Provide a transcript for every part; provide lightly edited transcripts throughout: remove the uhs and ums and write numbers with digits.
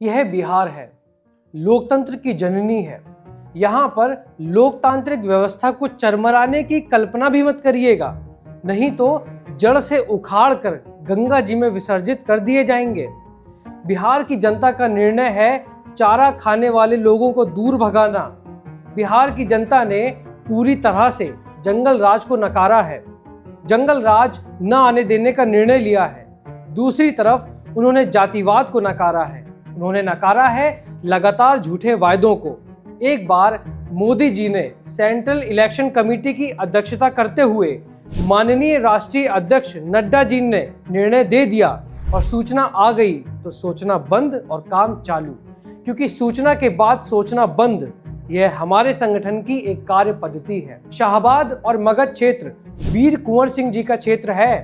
यह बिहार है, लोकतंत्र की जननी है। यहाँ पर लोकतांत्रिक व्यवस्था को चरमराने की कल्पना भी मत करिएगा, नहीं तो जड़ से उखाड़ कर गंगा जी में विसर्जित कर दिए जाएंगे। बिहार की जनता का निर्णय है चारा खाने वाले लोगों को दूर भगाना। बिहार की जनता ने पूरी तरह से जंगल राज को नकारा है, जंगल राज न आने देने का निर्णय लिया है। दूसरी तरफ उन्होंने जातिवाद को नकारा है, उन्होंने नकारा है लगातार झूठे वायदों को। एक बार मोदी जी ने सेंट्रल इलेक्शन कमेटी की अध्यक्षता करते हुए माननीय राष्ट्रीय अध्यक्ष नड्डा जी ने निर्णय दे दिया और सूचना आ गई तो सोचना बंद और काम चालू, क्योंकि सूचना के बाद सोचना बंद यह हमारे संगठन की एक कार्य पद्धति है। शाहबाद और मगध क्षेत्र वीर कुंवर सिंह जी का क्षेत्र है,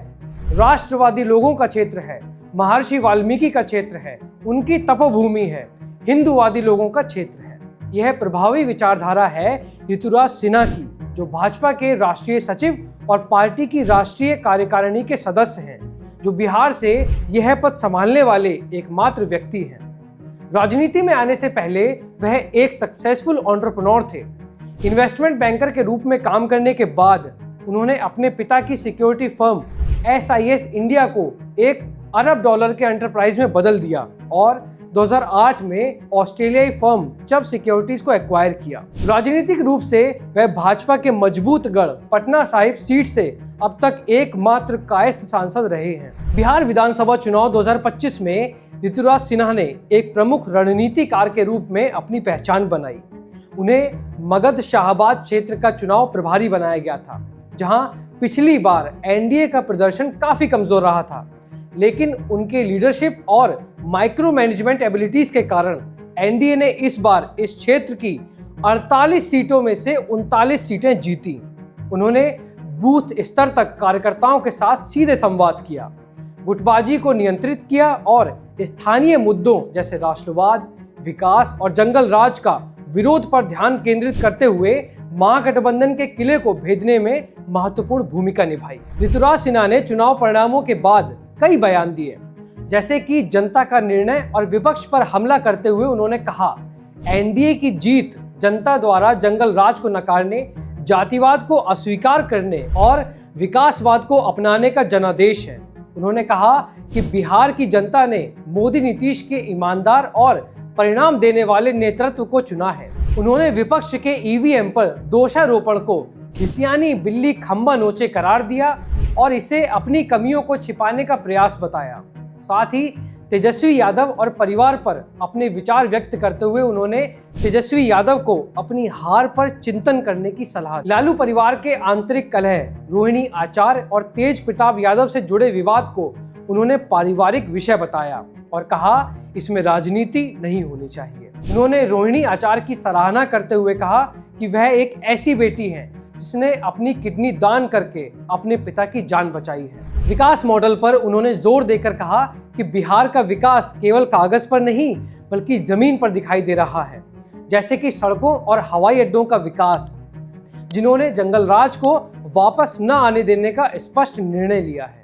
राष्ट्रवादी लोगों का क्षेत्र है, महर्षि वाल्मीकि का क्षेत्र है, उनकी तपोभूमि है, हिंदूवादी लोगों का क्षेत्र है। यह प्रभावी विचारधारा है ऋतुराज सिन्हा की, जो भाजपा के राष्ट्रीय सचिव और पार्टी की राष्ट्रीय कार्यकारिणी के सदस्य हैं, जो बिहार से यह पद संभालने वाले एकमात्र व्यक्ति हैं। राजनीति में आने से पहले वह एक सक्सेसफुल एंटरप्रेन्योर थे। इन्वेस्टमेंट बैंकर के रूप में काम करने के बाद उन्होंने अपने पिता की सिक्योरिटी फर्म SIS इंडिया को $1 अरब के एंटरप्राइज में बदल दिया और 2008 में ऑस्ट्रेलियाई फर्म चब सिक्योरिटीज को एक्वायर किया। राजनीतिक रूप से वह भाजपा के मजबूत गढ़ पटना साहिब सीट से अब तक एकमात्र कायस्थ सांसद रहे हैं। बिहार विधानसभा चुनाव 2025 में ऋतुराज सिन्हा ने एक प्रमुख रणनीतिकार के रूप में अपनी पहचान बनाई। उन्हें मगध शाहबाद क्षेत्र का चुनाव प्रभारी बनाया गया था, जहां पिछली बार NDA का प्रदर्शन काफी कमजोर रहा था, लेकिन उनके लीडरशिप और माइक्रो मैनेजमेंट एबिलिटीज के कारण NDA ने इस बार इस क्षेत्र की 48 सीटों में से 39 सीटें जीती। उन्होंने बूथ स्तर तक कार्यकर्ताओं के साथ सीधे संवाद किया, गुटबाजी को नियंत्रित किया और स्थानीय मुद्दों जैसे राष्ट्रवाद, विकास और जंगल राज का विरोध पर ध्यान केंद्रित करते हुए महागठबंधन के किले को भेदने में महत्वपूर्ण भूमिका निभाई। ऋतुराज सिन्हा ने चुनाव परिणामों के बाद कई बयान दिए, जैसे कि जनता का निर्णय और विपक्ष पर हमला करते हुए उन्होंने कहा, NDA की जीत जनता द्वारा जंगल राज को नकारने, जातिवाद को अस्वीकार करने और विकासवाद को अपनाने का जनादेश है। उन्होंने कहा कि बिहार की जनता ने मोदी नीतीश के ईमानदार और परिणाम देने वाले नेतृत्व को चुना है। उन्होंने विपक्ष के EVM पर दोषारोपण को खिसियानी बिल्ली खंबा नोचे करार दिया और इसे अपनी कमियों को छिपाने का प्रयास बताया। साथ ही तेजस्वी यादव और परिवार पर अपने विचार व्यक्त करते हुए उन्होंने तेजस्वी यादव को अपनी हार पर चिंतन करने की सलाह दी। लालू परिवार के आंतरिक कलह, रोहिणी आचार्य और तेज प्रताप यादव से जुड़े विवाद को उन्होंने पारिवारिक विषय बताया और कहा इसमें राजनीति नहीं होनी चाहिए। उन्होंने रोहिणी आचार्य की सराहना करते हुए कहा कि वह एक ऐसी बेटी है जिसने अपनी किडनी दान करके अपने पिता की जान बचाई है। विकास मॉडल पर उन्होंने जोर देकर कहा कि बिहार का विकास केवल कागज पर नहीं बल्कि जमीन पर दिखाई दे रहा है, जैसे कि सड़कों और हवाई अड्डों का विकास, जिन्होंने जंगल राज को वापस न आने देने का स्पष्ट निर्णय लिया है।